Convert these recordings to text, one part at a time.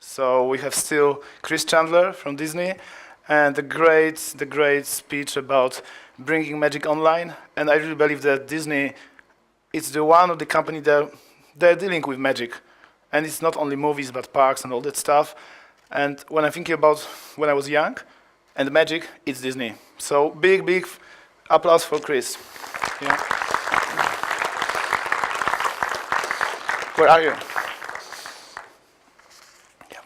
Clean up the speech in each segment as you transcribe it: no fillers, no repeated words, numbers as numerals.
So we have still Chris Chandler from Disney, and the great speech about bringing magic online. And I really believe that Disney is the one of the company that they're dealing with magic, and it's not only movies but parks and all that stuff. And when I'm thinking about when I was young and magic, it's Disney. So big applause for Chris. Yeah. Where are you? Yeah.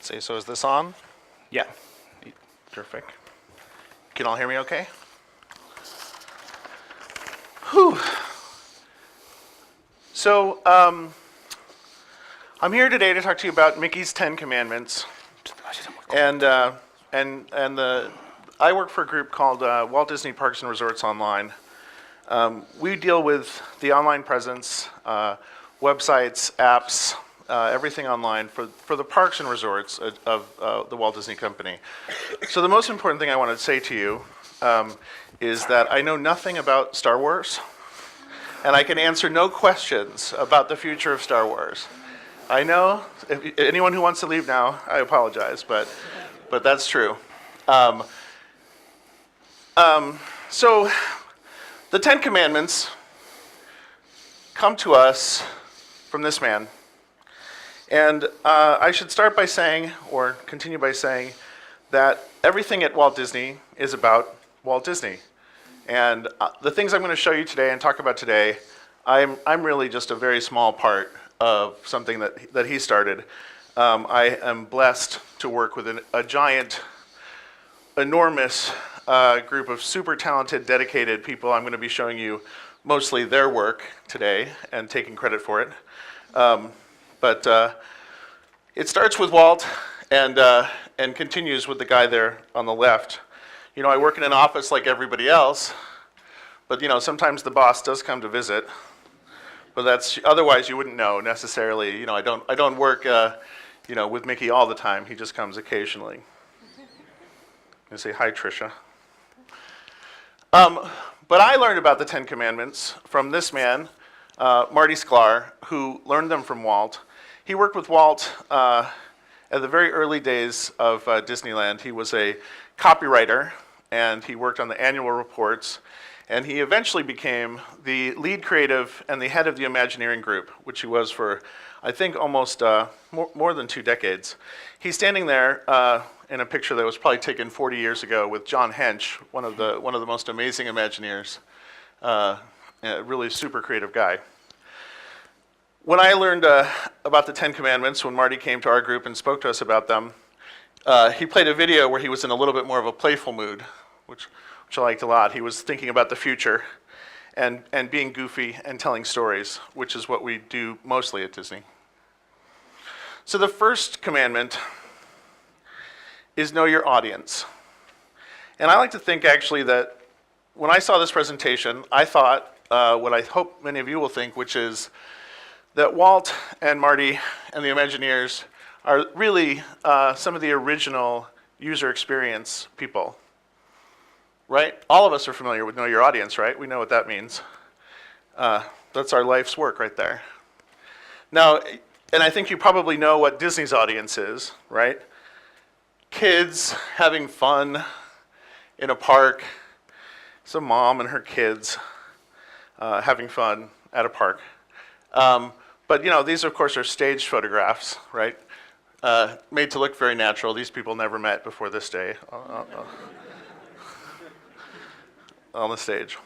See, so is this on? Yeah. Perfect. Can all hear me okay? Whew. So, I'm here today to talk to you about Mickey's 10 Commandments. And I work for a group called Walt Disney Parks and Resorts Online. We deal with the online presence, websites, apps, everything online for the parks and resorts of the Walt Disney Company. So the most important thing I want to say to you is that I know nothing about Star Wars, and I can answer no questions about the future of Star Wars. I know, if anyone who wants to leave now, I apologize, but that's true. So the 10 Commandments come to us from this man. And I should start by saying, or continue by saying, that everything at Walt Disney is about Walt Disney. And the things I'm going to show you today and talk about today, I'm really just a very small part of something that he started. I am blessed to work with a giant, enormous group of super talented, dedicated people. I'm going to be showing you mostly their work today and taking credit for it. But it starts with Walt and continues with the guy there on the left. You know, I work in an office like everybody else, but you know, sometimes the boss does come to visit. But that's otherwise you wouldn't know necessarily. You know, I don't work you know, with Mickey all the time. He just comes occasionally. I say hi, Tricia. But I learned about the 10 Commandments from this man, Marty Sklar, who learned them from Walt. He worked with Walt at the very early days of Disneyland. He was a copywriter, and he worked on the annual reports. And he eventually became the lead creative and the head of the Imagineering group, which he was for, I think, almost more than 2 decades. He's standing there in a picture that was probably taken 40 years ago with John Hench, one of the most amazing Imagineers, a really super creative guy. When I learned about the 10 Commandments, when Marty came to our group and spoke to us about them, he played a video where he was in a little bit more of a playful mood, which I liked a lot. He was thinking about the future and being goofy and telling stories, which is what we do mostly at Disney. So the first commandment is know your audience. And I like to think actually that when I saw this presentation, I thought what I hope many of you will think, which is that Walt and Marty and the Imagineers are really some of the original user experience people. Right? All of us are familiar with know your audience, right? We know what that means. That's our life's work right there. Now, and I think you probably know what Disney's audience is, right? Kids having fun in a park. It's a mom and her kids having fun at a park. But you know, these of course are staged photographs, right? Made to look very natural. These people never met before this day. On the stage.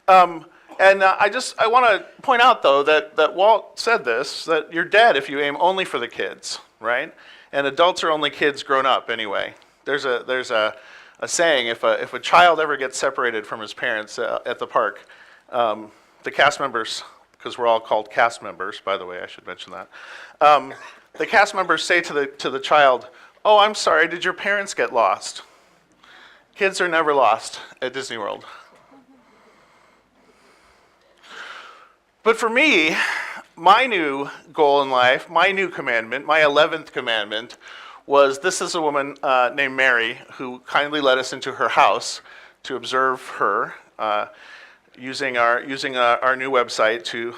I want to point out though that Walt said this, that you're dead if you aim only for the kids, right? And adults are only kids grown up anyway. There's a saying, if a child ever gets separated from his parents at the park, the cast members, because we're all called cast members, by the way, I should mention that. The cast members say to the child, "Oh, I'm sorry, did your parents get lost?" Kids are never lost at Disney World. But for me, my new goal in life, my new commandment, my 11th commandment, was this is a woman named Mary who kindly let us into her house to observe her using our new website to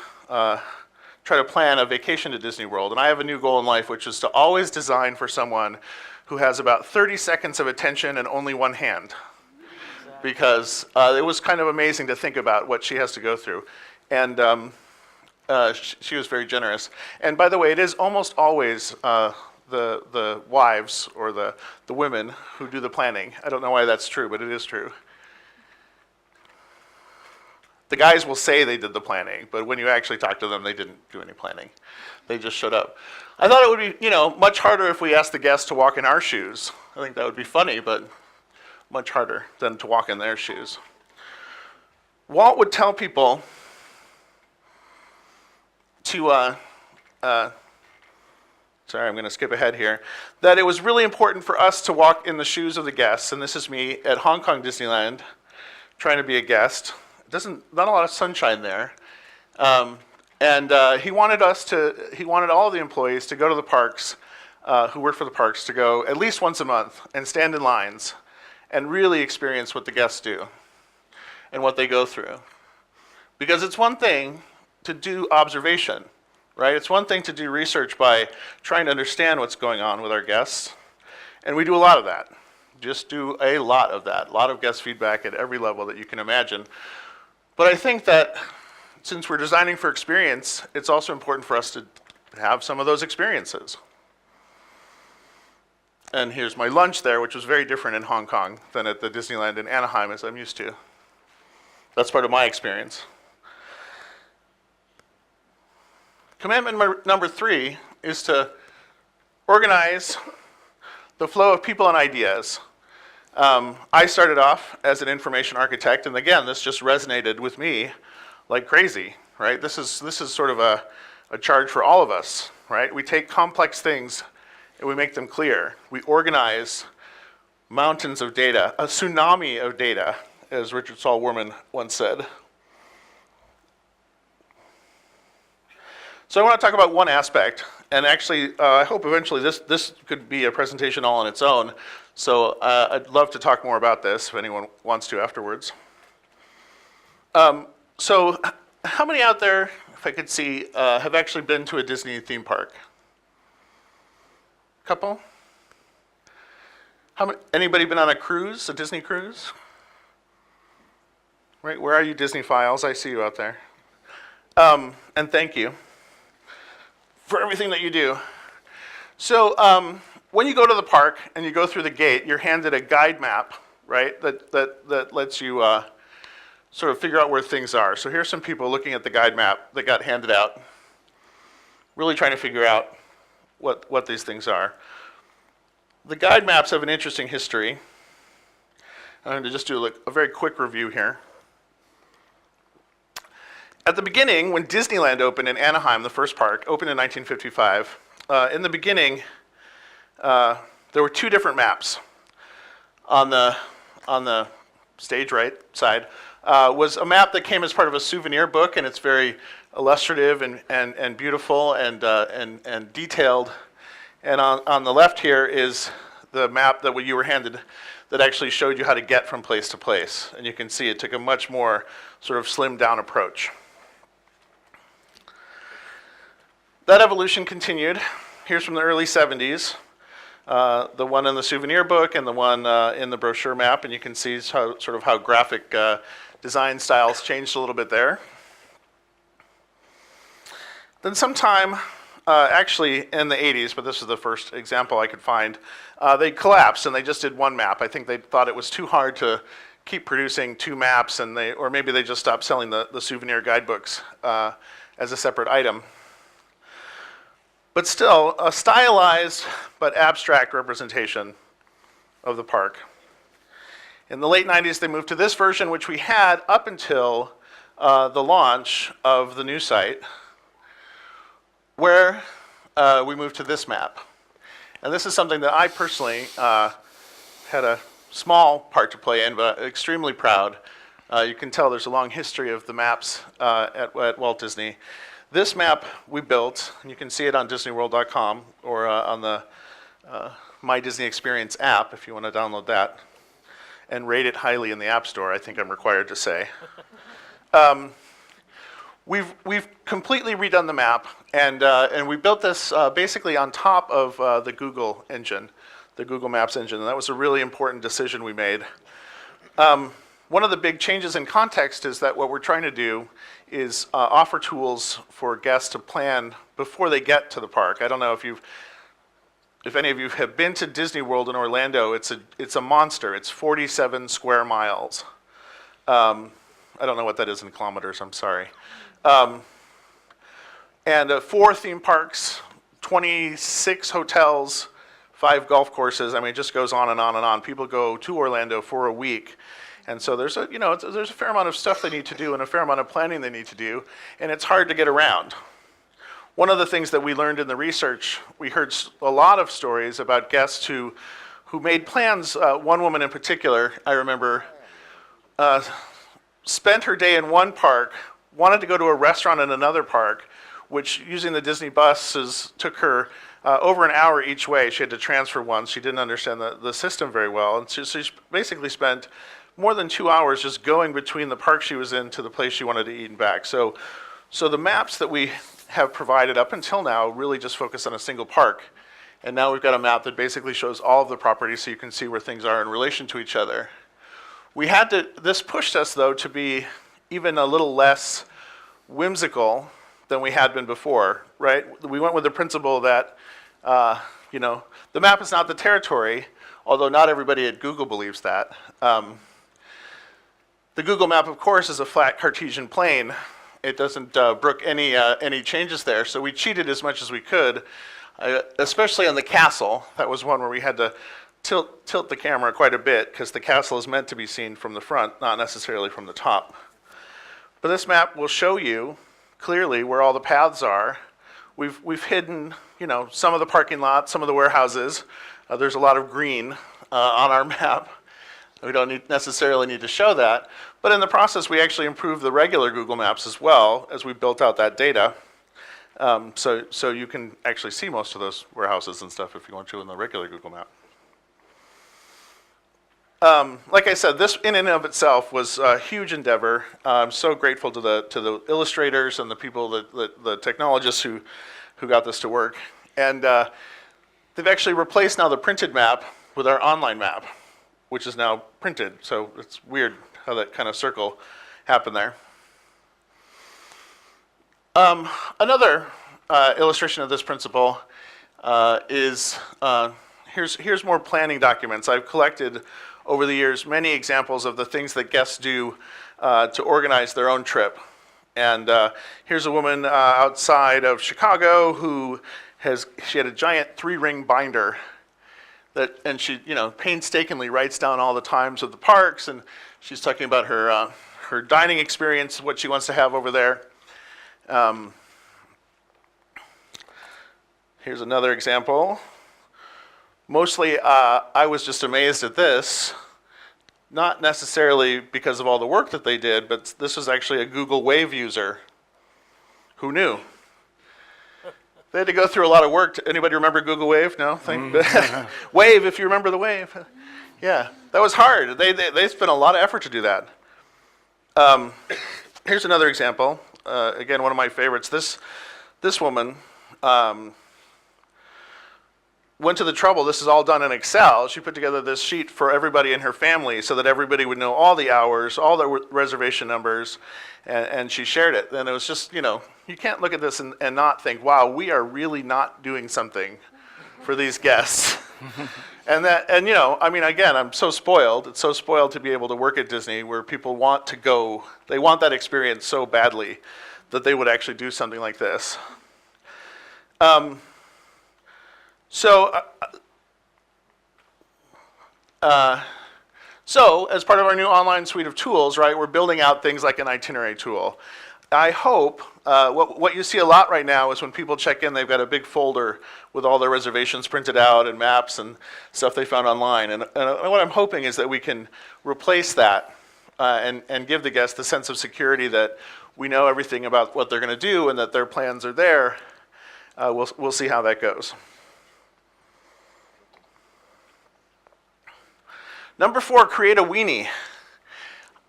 try to plan a vacation to Disney World. And I have a new goal in life, which is to always design for someone who has about 30 seconds of attention and only one hand. Because it was kind of amazing to think about what she has to go through. And she was very generous. And by the way, it is almost always the wives or the women who do the planning. I don't know why that's true, but it is true. The guys will say they did the planning, but when you actually talk to them, they didn't do any planning. They just showed up. I thought it would be, much harder if we asked the guests to walk in our shoes. I think that would be funny, but much harder than to walk in their shoes. Walt would tell people to, sorry, I'm going to skip ahead here, that it was really important for us to walk in the shoes of the guests, and this is me at Hong Kong Disneyland trying to be a guest. Not a lot of sunshine there. He wanted all of the employees to go to the parks, who work for the parks, to go at least once a month and stand in lines and really experience what the guests do and what they go through. Because it's one thing to do observation, right? It's one thing to do research by trying to understand what's going on with our guests. And we do a lot of that. Just do a lot of that. A lot of guest feedback at every level that you can imagine. But I think that since we're designing for experience, it's also important for us to have some of those experiences. And here's my lunch there, which was very different in Hong Kong than at the Disneyland in Anaheim, as I'm used to. That's part of my experience. Commandment number 3 is to organize the flow of people and ideas. I started off as an information architect, and again, this just resonated with me like crazy, right? This is sort of a charge for all of us, right? We take complex things and we make them clear. We organize mountains of data, a tsunami of data, as Richard Saul Wurman once said. So I want to talk about one aspect, and actually, I hope eventually this could be a presentation all on its own. So I'd love to talk more about this if anyone wants to afterwards. So how many out there, if I could see, have actually been to a Disney theme park? Couple? Anybody been on a cruise, a Disney cruise? Right, where are you Disney files? I see you out there. And thank you for everything that you do. So when you go to the park and you go through the gate, you're handed a guide map, right, that lets you sort of figure out where things are. So here's some people looking at the guide map that got handed out, really trying to figure out what these things are. The guide maps have an interesting history. I'm going to just do a very quick review here. At the beginning, when Disneyland opened in Anaheim, the first park, opened in 1955, in the beginning, there were 2 different maps. On the stage right side was a map that came as part of a souvenir book, and it's very illustrative and beautiful and detailed. And on the left here is the map that you were handed that actually showed you how to get from place to place. And you can see it took a much more sort of slimmed down approach. That evolution continued. Here's from the early 70s. The one in the souvenir book and the one in the brochure map, and you can see how graphic design styles changed a little bit there. Then sometime, actually in the 80s, but this is the first example I could find, they collapsed and they just did one map. I think they thought it was too hard to keep producing 2 maps, or maybe they just stopped selling the souvenir guidebooks as a separate item. But still, a stylized but abstract representation of the park. In the late 90s, they moved to this version, which we had up until the launch of the new site, where we moved to this map. And this is something that I personally had a small part to play in, but extremely proud. You can tell there's a long history of the maps at Walt Disney. This map we built, and you can see it on DisneyWorld.com or on the My Disney Experience app if you want to download that, and rate it highly in the App Store, I think I'm required to say. We've completely redone the map, and we built this basically on top of the Google engine, the Google Maps engine, and that was a really important decision we made. One of the big changes in context is that what we're trying to do is offer tools for guests to plan before they get to the park. I don't know if any of you have been to Disney World in Orlando. It's a monster. It's 47 square miles. I don't know what that is in kilometers. I'm sorry. And 4 theme parks, 26 hotels, 5 golf courses. I mean, it just goes on and on and on. People go to Orlando for a week. And so there's a fair amount of stuff they need to do and a fair amount of planning they need to do, and it's hard to get around. One of the things that we learned in the research, we heard a lot of stories about guests who made plans. One woman in particular, I remember, spent her day in one park, wanted to go to a restaurant in another park, which using the Disney buses took her over an hour each way. She had to transfer once. She didn't understand the system very well. And so she basically spent more than 2 hours just going between the park she was in to the place she wanted to eat and back. So the maps that we have provided up until now really just focus on a single park. And now we've got a map that basically shows all of the properties so you can see where things are in relation to each other. This pushed us, though, to be even a little less whimsical than we had been before, right? We went with the principle that, the map is not the territory, although not everybody at Google believes that. The Google map, of course, is a flat Cartesian plane. It doesn't brook any changes there, so we cheated as much as we could, especially on the castle. That was one where we had to tilt the camera quite a bit because the castle is meant to be seen from the front, not necessarily from the top. But this map will show you clearly where all the paths are. We've hidden, some of the parking lots, some of the warehouses. There's a lot of green on our map. We don't necessarily need to show that, but in the process, we actually improved the regular Google Maps as well as we built out that data. So you can actually see most of those warehouses and stuff if you want to in the regular Google Map. Like I said, this in and of itself was a huge endeavor. I'm so grateful to the illustrators and the people, the technologists who got this to work. And they've actually replaced now the printed map with our online map, which is now printed. So it's weird how that kind of circle happened there. Another illustration of this principle is, here's more planning documents. I've collected over the years many examples of the things that guests do to organize their own trip. And here's a woman outside of Chicago who she had a giant 3-ring binder and she, painstakingly writes down all the times of the parks, and she's talking about her dining experience, what she wants to have over there. Here's another example. Mostly, I was just amazed at this, not necessarily because of all the work that they did, but this was actually a Google Wave user. Who knew? They had to go through a lot of work. Anybody remember Google Wave? No? Wave, if you remember the Wave. Yeah, that was hard. They spent a lot of effort to do that. Here's another example. Again, one of my favorites. This woman went to the trouble. This is all done in Excel. She put together this sheet for everybody in her family so that everybody would know all the hours, all the reservation numbers, and she shared it. And it was just, you can't look at this and not think, wow, we are really not doing something for these guests. Again, I'm so spoiled. It's so spoiled to be able to work at Disney where people want to go. They want that experience so badly that they would actually do something like this. So as part of our new online suite of tools, right, we're building out things like an itinerary tool. I hope, what you see a lot right now is when people check in, they've got a big folder with all their reservations printed out and maps and stuff they found online. And what I'm hoping is that we can replace that and give the guests the sense of security that we know everything about what they're going to do and that their plans are there. We'll see how that goes. Number 4, create a weenie.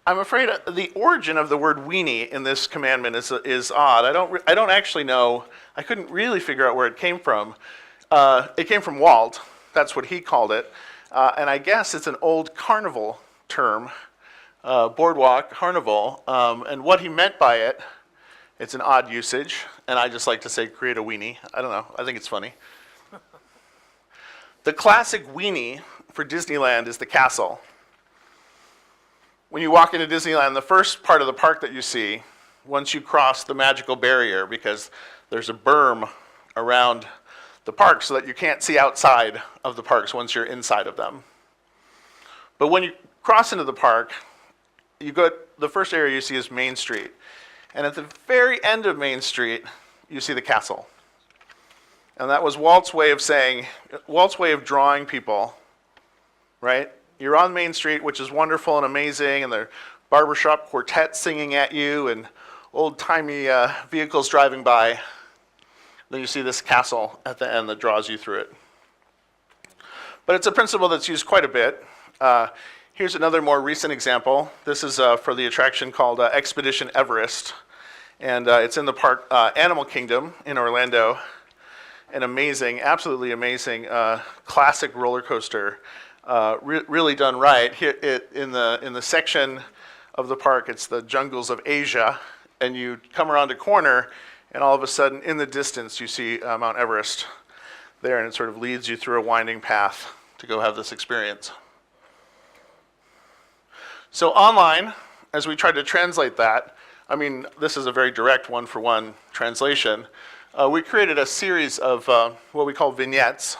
I'm afraid the origin of the word weenie in this commandment is odd. I don't actually know. I couldn't really figure out where it came from. It came from Walt. That's what he called it. And I guess it's an old carnival term, boardwalk, carnival. And what he meant by it, it's an odd usage. And I just like to say, create a weenie. I don't know. I think it's funny. The classic weenie for Disneyland is the castle. When you walk into Disneyland, the first part of the park that you see, once you cross the magical barrier, because there's a berm around the park so that you can't see outside of the parks once you're inside of them. But when you cross into the park, the first area you see is Main Street. And at the very end of Main Street, you see the castle. And that was Walt's way of drawing people, right? You're on Main Street, which is wonderful and amazing, and the barbershop quartet singing at you, and old-timey vehicles driving by. Then you see this castle at the end that draws you through it. But it's a principle that's used quite a bit. Here's another more recent example. This is for the attraction called Expedition Everest, and it's in the park Animal Kingdom in Orlando. An amazing, absolutely amazing classic roller coaster. Really done right. Here, in the section of the park, it's the jungles of Asia, and you come around a corner, and all of a sudden, in the distance, you see Mount Everest there, and it sort of leads you through a winding path to go have this experience. So online, as we tried to translate that, I mean, this is a very direct one-for-one translation. We created a series of what we call vignettes.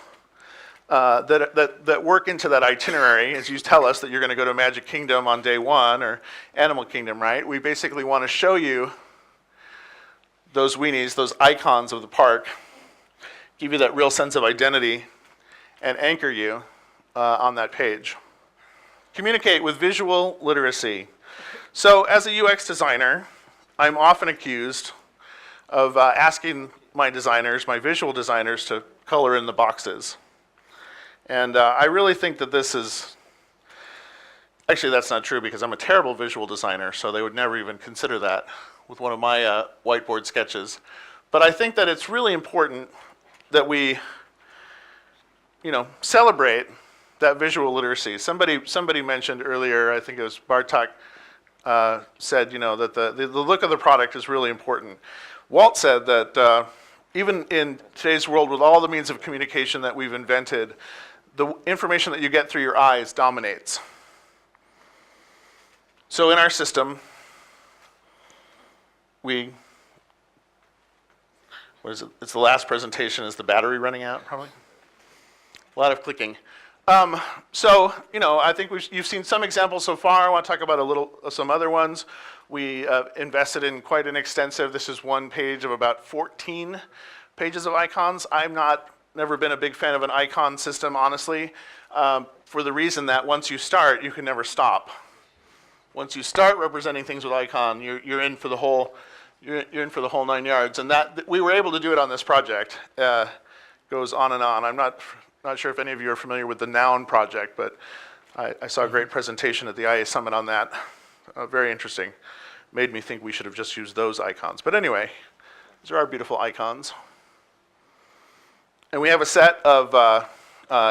That work into that itinerary, as you tell us that you're going to go to Magic Kingdom on day one or Animal Kingdom, right? We basically want to show you those weenies, those icons of the park, give you that real sense of identity, and anchor you on that page. Communicate with visual literacy. So as a UX designer, I'm often accused of asking my designers, my visual designers, to color in the boxes. And I really think that this is, actually that's not true because I'm a terrible visual designer, so they would never even consider that with one of my whiteboard sketches. But I think that it's really important that we, celebrate that visual literacy. Somebody mentioned earlier, I think it was Bartok, said, that the look of the product is really important. Walt said that even in today's world with all the means of communication that we've invented, the information that you get through your eyes dominates. So in our system, it's the last presentation. Is the battery running out, probably? A lot of clicking. I think you've seen some examples so far. I want to talk about some other ones. We invested in quite an extensive, this is one page of about 14 pages of icons. Never been a big fan of an icon system, honestly, for the reason that once you start, you can never stop. Once you start representing things with icon, you're in for the whole 9 yards, and that we were able to do it on this project. Goes on and on. I'm not sure if any of you are familiar with the Noun project, but I saw a great presentation at the IA Summit on that. Very interesting. Made me think we should have just used those icons. But anyway, these are our beautiful icons. And we have a set of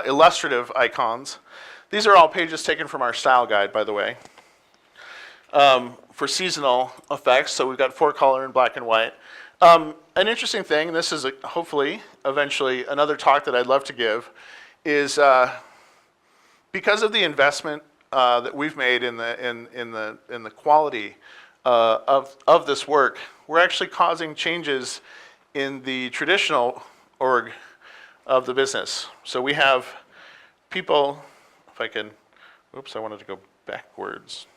illustrative icons. These are all pages taken from our style guide, by the way, for seasonal effects. So we've got 4-color and black and white. An interesting thing, and this is hopefully eventually another talk that I'd love to give, is because of the investment that we've made in the quality of this work, we're actually causing changes in the traditional org of the business. So we have people, if I can, oops, I wanted to go backwards.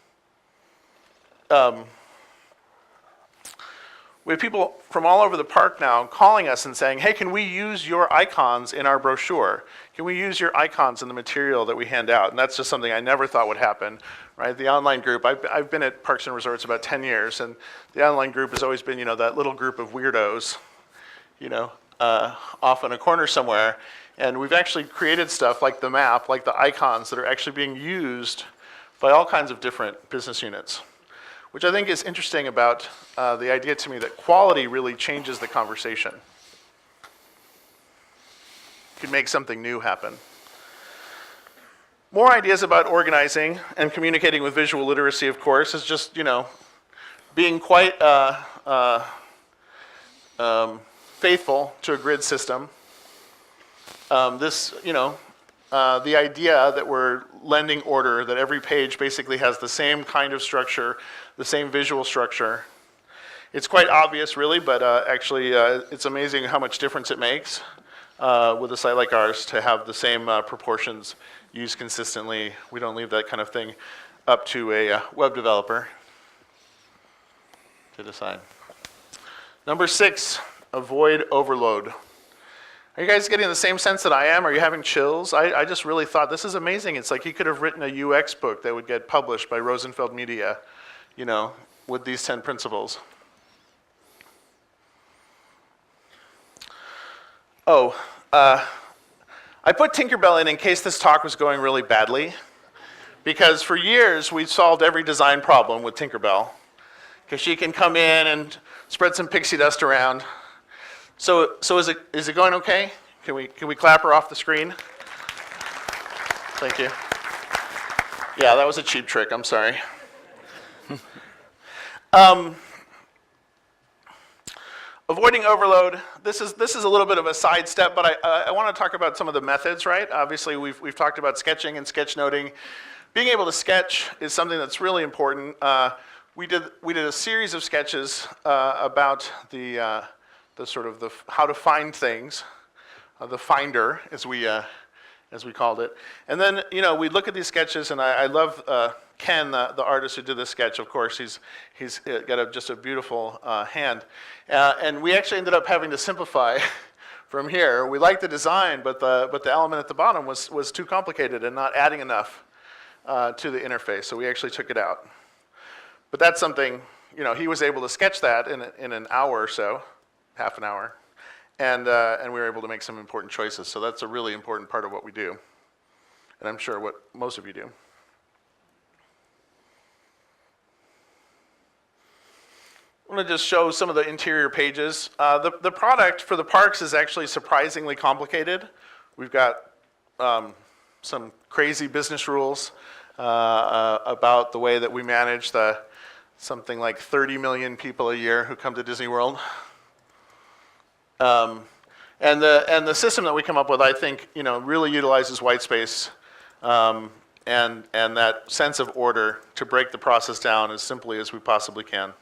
We have people from all over the park now calling us and saying, hey, can we use your icons in our brochure? Can we use your icons in the material that we hand out? And that's just something I never thought would happen, right? The online group, I've been at Parks and Resorts about 10 years, and the online group has always been, that little group of weirdos, off in a corner somewhere. And we've actually created stuff like the map, like the icons that are actually being used by all kinds of different business units. which I think is interesting about the idea to me that quality really changes the conversation. You can make something new happen. More ideas about organizing and communicating with visual literacy, of course, is just, being quite faithful to a grid system. The idea that we're lending order, that every page basically has the same kind of structure, the same visual structure. It's quite obvious, really, but actually it's amazing how much difference it makes with a site like ours to have the same proportions used consistently. We don't leave that kind of thing up to a web developer to decide. Number 6, avoid overload. Are you guys getting the same sense that I am? Are you having chills? I just really thought, this is amazing. It's like he could have written a UX book that would get published by Rosenfeld Media, with these 10 principles. Oh, I put Tinkerbell in case this talk was going really badly, because for years we've solved every design problem with Tinkerbell, because she can come in and spread some pixie dust around. So is it going okay? Can we clap her off the screen? Thank you. Yeah, that was a cheap trick. I'm sorry. Avoiding overload. This is a little bit of a sidestep, but I want to talk about some of the methods, right? Obviously, we've talked about sketching and sketchnoting. Being able to sketch is something that's really important. We did a series of sketches about the how to find things, the finder, as we called it. And then, we look at these sketches, and I love Ken, the artist who did this sketch. Of course, he's got just a beautiful hand. And we actually ended up having to simplify from here. We liked the design, but the element at the bottom was too complicated and not adding enough to the interface, so we actually took it out. But that's something, he was able to sketch that in an hour or so, half an hour, and we were able to make some important choices. So that's a really important part of what we do, and I'm sure what most of you do. I want to just show some of the interior pages. The product for the parks is actually surprisingly complicated. We've got some crazy business rules about the way that we manage something like 30 million people a year who come to Disney World. And the system that we come up with, I think, really utilizes white space and that sense of order to break the process down as simply as we possibly can.